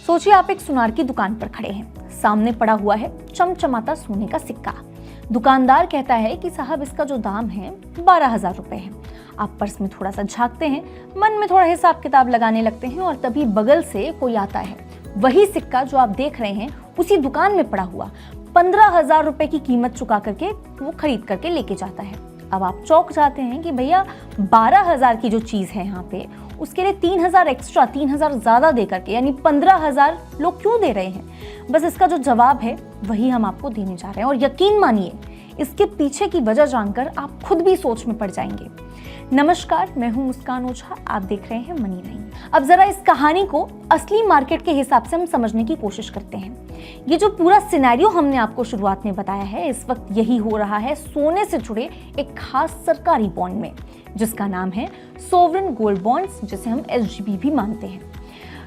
सोचिए आप एक सुनार की दुकान पर खड़े हैं, सामने पड़ा हुआ है चमचमाता सोने का सिक्का। दुकानदार कहता है कि साहब इसका जो दाम है 12,000 रुपए है। आप पर्स में थोड़ा सा झांकते हैं, मन में थोड़ा हिसाब किताब लगाने लगते हैं और तभी बगल से कोई आता है। वही सिक्का जो आप देख रहे हैं उसी दुकान में पड़ा हुआ 15,000 रुपए की कीमत चुका करके वो खरीद करके लेके जाता है। अब आप चौंक जाते हैं कि भैया 12,000 की जो चीज है यहाँ पे उसके लिए 3,000 एक्स्ट्रा, 3,000 ज्यादा दे करके यानी 15,000 लोग क्यों दे रहे हैं। बस इसका जो जवाब है वही हम आपको देने जा रहे हैं और यकीन मानिए इसके पीछे की वजह जानकर आप खुद भी सोच में पड़ जाएंगे। नमस्कार, मैं हूं मुस्कान ओझा, आप देख रहे हैं मनी नहीं। अब जरा इस कहानी को असली मार्केट के हिसाब से हम समझने की कोशिश करते हैं। ये जो पूरा सिनेरियो हमने आपको शुरुआत में बताया है, इस वक्त यही हो रहा है सोने से जुड़े एक खास सरकारी बॉन्ड में, जिसका नाम है सोवरेन गोल्ड बॉन्ड्स, जिसे हम SGB भी मानते हैं।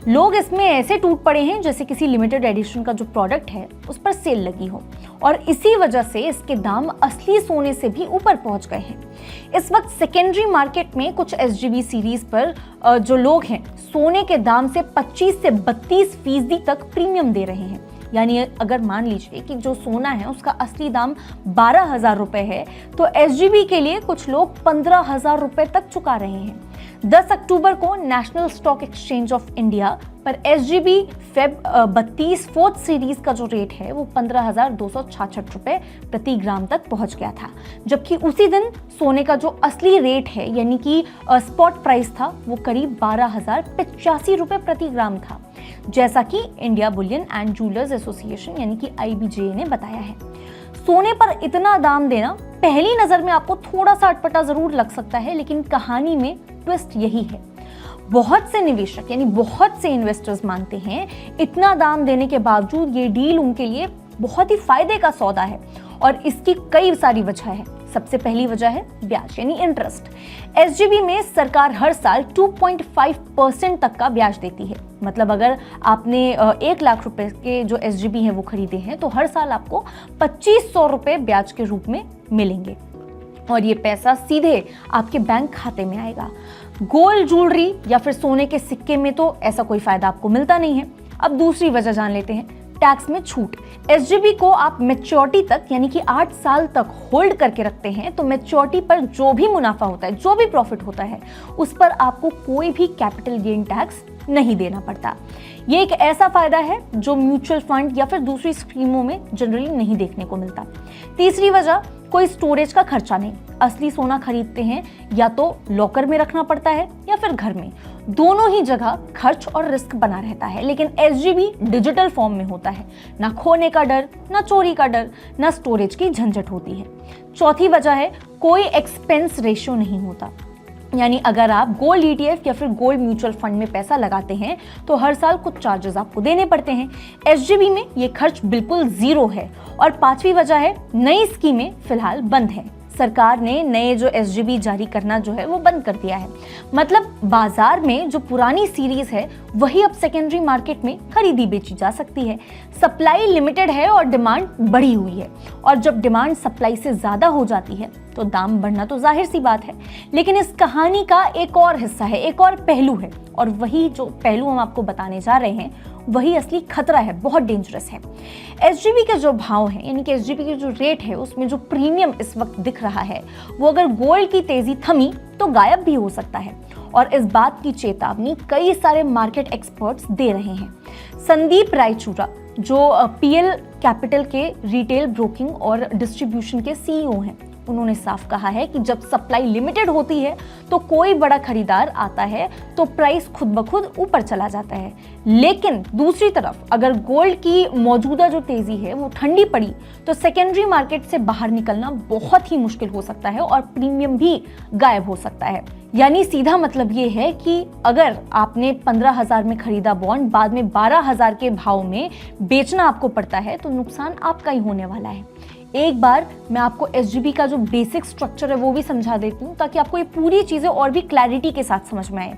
लोग इसमें ऐसे टूट पड़े हैं जैसे किसी लिमिटेड एडिशन का जो प्रोडक्ट है उस पर सेल लगी हो और इसी वजह से इसके दाम असली सोने से भी ऊपर पहुंच गए हैं। इस वक्त सेकेंडरी मार्केट में कुछ SGB सीरीज पर जो लोग हैं सोने के दाम से 25 से 32% तक प्रीमियम दे रहे हैं। यानी अगर मान लीजिए कि जो सोना है उसका असली दाम 12,000 रुपए है तो SGB के लिए कुछ लोग 15,000 रुपए तक चुका रहे हैं। 10 अक्टूबर को national stock exchange of India पर SGB फेब 32 फोर्थ सीरीज का जो रेट है वो 15,266 रुपए प्रति ग्राम तक पहुंच गया था, जबकि उसी दिन सोने का जो असली रेट है यानी कि स्पॉट प्राइस था वो करीब 12,085 रुपए प्रति ग्राम था, जैसा कि India Boolean and jewellers association यानी कि IBJ ने बताया है। सोने पर इतना दाम देना पहली नजर में आपको थोड़ा सा अटपटा जरूर लग सकता है, लेकिन कहानी में ट्विस्ट यही है। बहुत से निवेशक यानी बहुत से इन्वेस्टर्स मानते हैं इतना दाम देने के बावजूद ये डील उनके लिए बहुत ही फायदे का सौदा है और इसकी कई सारी वजह है। सबसे पहली वजह है ब्याज यानी इंटरेस्ट। SGB में सरकार हर साल 2.5% तक का ब्याज देती है। मतलब अगर आपने 1 लाख रुपए के जो SGB हैं वो खरीदे हैं तो हर साल आपको 2,500 रुपए ब्याज के रूप में मिलेंगे और ये पैसा सीधे आपके बैंक खाते में आएगा। गोल्ड ज्वेलरी या फिर सोने के सिक्के में तो ऐसा कोई फायदा आपको मिलता नहीं है। अब दूसरी वजह जान लेते हैं, टैक्स में छूट। SGB को आप मैच्योरिटी तक यानी कि 8 साल तक होल्ड करके रखते हैं तो मैच्योरिटी पर जो भी मुनाफा होता है, जो भी प्रॉफिट होता है, उस पर आपको कोई भी कैपिटल गेन टैक्स नहीं देना पड़ता। ये एक ऐसा फायदा है जो म्यूचुअल फंड या फिर दूसरी स्कीमों में जनरली नहीं देखने को मिलता। तीसरी वजह, कोई स्टोरेज का खर्चा नहीं। असली सोना खरीदते हैं या तो लॉकर में रखना पड़ता है या फिर घर में, दोनों ही जगह खर्च और रिस्क बना रहता है। लेकिन SGB डिजिटल फॉर्म में होता है, ना खोने का डर, ना चोरी का डर, ना स्टोरेज की झंझट होती है। चौथी वजह है कोई एक्सपेंस रेशियो नहीं होता। यानी अगर आप गोल्ड ETF या फिर गोल्ड म्यूचुअल फंड में पैसा लगाते हैं तो हर साल कुछ चार्जेस आपको देने पड़ते हैं। SGB में ये खर्च बिल्कुल जीरो है। और पांचवी वजह है नई स्कीमें फिलहाल बंद है। सरकार ने नए जो SGB जारी करना जो है वो बंद कर दिया है। मतलब बाजार में जो पुरानी सीरीज है वही अब सेकेंडरी मार्केट में खरीदी बेची जा सकती है। सप्लाई लिमिटेड है और डिमांड बढ़ी हुई है और जब डिमांड सप्लाई से ज्यादा हो जाती है तो दाम बढ़ना तो जाहिर सी बात है। लेकिन इस कहानी का एक और हिस्सा है, एक और पहलू है और वही जो पहलू हम आपको बताने जा रहे हैं वही असली खतरा है, बहुत डेंजरस है। SGB के जो भाव है यानी कि SGB के जो रेट है उसमें जो प्रीमियम इस वक्त दिख रहा है वो अगर गोल्ड की तेजी थमी तो गायब भी हो सकता है और इस बात की चेतावनी कई सारे मार्केट एक्सपर्ट्स दे रहे हैं। संदीप रायचूरा जो PL कैपिटल के रिटेल ब्रोकिंग और डिस्ट्रीब्यूशन के CEO हैं, उन्होंने साफ कहा है कि जब सप्लाई लिमिटेड होती है तो कोई बड़ा खरीदार आता है तो प्राइस खुद ब खुद ऊपर चला जाता है। लेकिन दूसरी तरफ अगर गोल्ड की मौजूदा जो तेजी है वो ठंडी पड़ी तो सेकेंडरी मार्केट से बाहर निकलना बहुत ही मुश्किल हो सकता है और प्रीमियम भी गायब हो सकता है। यानी सीधा मतलब ये है कि अगर आपने 15,000 में खरीदा बॉन्ड बाद में 12,000 के भाव में बेचना आपको पड़ता है तो नुकसान आपका ही होने वाला है। एक बार मैं आपको SGB का जो बेसिक स्ट्रक्चर है वो भी समझा देती हूँ ताकि आपको ये पूरी चीजें और भी क्लैरिटी के साथ समझ में आए।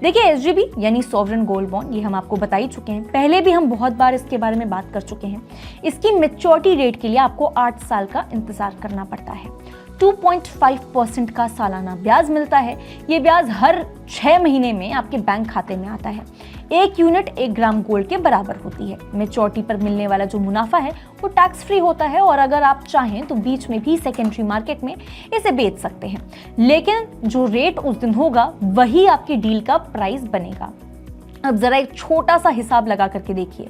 देखिए SGB यानी सॉवरेन गोल्ड बॉन्ड, ये हम आपको बता ही चुके हैं, पहले भी हम बहुत बार इसके बारे में बात कर चुके हैं। इसकी मैच्योरिटी डेट के लिए आपको 8 साल का इंतजार करना पड़ता है। 2.5% का सालाना ब्याज मिलता है। ये ब्याज हर 6 महीने में आपके बैंक खाते में आता है। 1 यूनिट 1 ग्राम गोल्ड के बराबर होती है। मैच्योरिटी पर मिलने वाला जो मुनाफा है वो टैक्स फ्री होता है और अगर आप चाहें तो बीच में भी सेकेंडरी मार्केट में इसे बेच सकते हैं, लेकिन जो रेट उस दिन होगा वही आपकी डील का प्राइस बनेगा। अब जरा एक छोटा सा हिसाब लगा करके देखिए।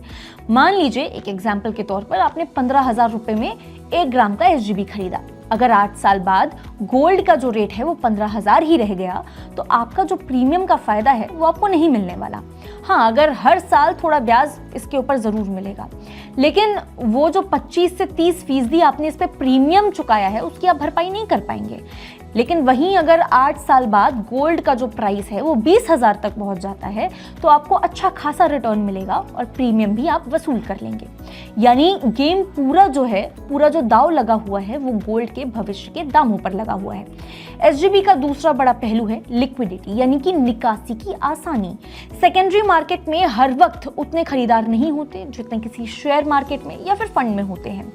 मान लीजिए एक एग्जाम्पल के तौर पर आपने 15,000 रुपए में 1 ग्राम का SGB खरीदा। अगर 8 साल बाद गोल्ड का जो रेट है वो 15,000 ही रह गया तो आपका जो प्रीमियम का फायदा है वो आपको नहीं मिलने वाला। हाँ, अगर हर साल थोड़ा ब्याज इसके ऊपर जरूर मिलेगा, लेकिन वो जो 25 से 30% आपने इस पे प्रीमियम चुकाया है उसकी आप भरपाई नहीं कर पाएंगे। लेकिन वहीं अगर 8 साल बाद गोल्ड का जो प्राइस है वो 20,000 तक पहुंच जाता है तो आपको अच्छा खासा रिटर्न मिलेगा और प्रीमियम भी आप वसूल कर लेंगे। यानी गेम पूरा जो दांव लगा हुआ है वो गोल्ड के भविष्य के दामों पर लगा हुआ है। SGB का दूसरा बड़ा पहलू है लिक्विडिटी, यानी कि निकासी की आसानी। सेकेंडरी मार्केट में हर वक्त उतने खरीदार नहीं होते जितने किसी शेयर मार्केट में या फिर फंड में होते हैं।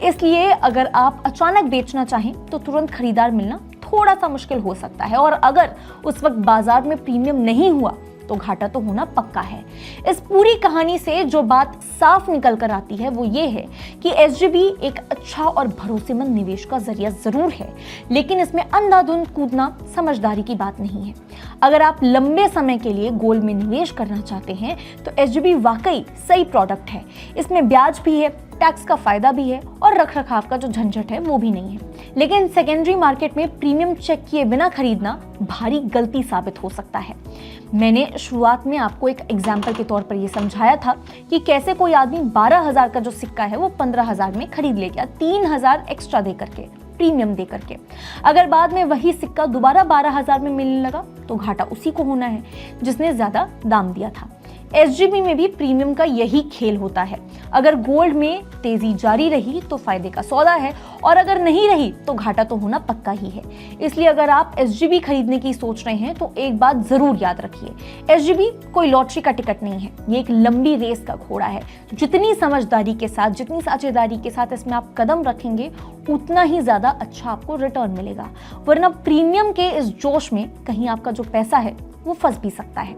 इसलिए अगर आप अचानक बेचना चाहें तो तुरंत खरीदार मिलना थोड़ा सा मुश्किल हो सकता है और अगर उस वक्त बाजार में प्रीमियम नहीं हुआ तो घाटा तो होना पक्का है। इस पूरी कहानी से जो बात साफ निकल कर आती है वो ये है कि SGB एक अच्छा और भरोसेमंद निवेश का जरिया जरूर है, लेकिन इसमें अंधाधुंध कूदना समझदारी की बात नहीं है। अगर आप लंबे समय के लिए गोल्ड में निवेश करना चाहते हैं तो SGB वाकई सही प्रोडक्ट है। इसमें ब्याज भी है, टैक्स का फायदा भी है और रखरखाव का जो झंझट है वो भी नहीं है। लेकिन सेकेंडरी मार्केट में प्रीमियम चेक किए बिना खरीदना भारी गलती साबित हो सकता है। मैंने शुरुआत में आपको एक एग्जाम्पल के तौर पर यह समझाया था कि कैसे कोई आदमी 12,000 का जो सिक्का है वो 15,000 में खरीद ले गया, 3,000 एक्स्ट्रा दे करके, प्रीमियम दे करके। अगर बाद में वही सिक्का दोबारा 12,000 में मिलने लगा तो घाटा उसी को होना है जिसने ज्यादा दाम दिया था। SGB में भी प्रीमियम का यही खेल होता है। अगर गोल्ड में तेजी जारी रही तो फायदे का सौदा है और अगर नहीं रही तो घाटा तो होना पक्का ही है। इसलिए अगर आप SGB खरीदने की सोच रहे हैं तो एक बात जरूर याद रखिए, SGB कोई लॉटरी का टिकट नहीं है, ये एक लंबी रेस का घोड़ा है। जितनी समझदारी के साथ, जितनी साझेदारी के साथ इसमें आप कदम रखेंगे उतना ही ज्यादा अच्छा आपको रिटर्न मिलेगा, वरना प्रीमियम के इस जोश में कहीं आपका जो पैसा है वो फंस भी सकता है।